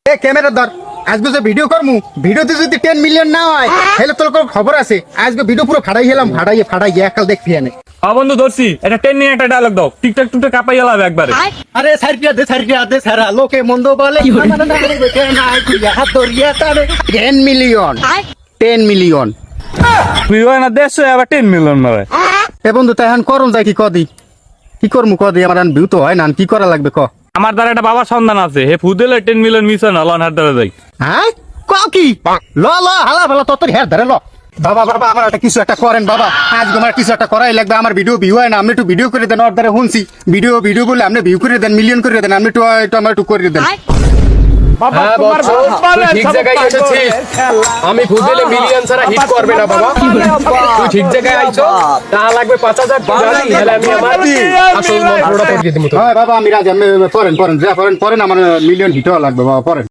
এ camera ধর, আজকে যে ভিডিও করমু, ভিডিওতে যদি 10 মিলিয়ন না হয় তাহলে তোর কোনো খবর আছে। আজকে ভিডিও পুরো ফাটাই গেলাম, ফাটাই একাল দেখবি এনে। বন্ধু ধরছি, এটা ট্রেন্ডিং একটা ডায়লগ দাও, টিকটক টুকটক কাপাই গেলাম একবারে। আরে সারিয়া দে সারা লোকে মন্দ বলে 10 মিলিয়ন 10 মিলিয়ন। তুই হয় না দেড়শো আবার 10 মিলিয়ন মারে। এ বন্ধু তাই এখন করুন যাই কি কদি, কি করমু কদি, আমার ভিউ তো হয় না, কি করা লাগবে ক? আমার দ্বারা একটা বাবার সন্ধান আছে, হে ফুদেলে 10 মিলিয়ন মিস হয় না, লন হাত ধরে যাই। হ্যাঁ ক কি ল হালা ভালা তোর হের ধরে ল। বাবা আমার একটা কিছু একটা করেন বাবা, আজকে আমার কিছু একটা করাই লাগবে। আমার ভিডিও ভিউ হয় না, আপনি একটু ভিডিও করে দেন। ওর দ্বারা শুনছি ভিডিও বলে আপনি ভিউ করে দেন, মিলিয়ন করে দেন, আপনি একটু আমার একটু করে দেন। হ্যাঁ বৎস, তুই ঠিক জায়গায় এসেছিস। আমি ফুদেলে মিলিয়ন ছাড়া হিট করবে না বাবা। তুই ঠিক জায়গায় আইছো। টাকা লাগবে 5,000 টাকা, তাহলে আমি আমার আসল মন্ত্রটা পড়িয়ে দিব। হ্যাঁ বাবা আমি রাজি, আমি পড়েন আমার মিলিয়ন হিট হওয়া লাগবে বাবা, পড়েন।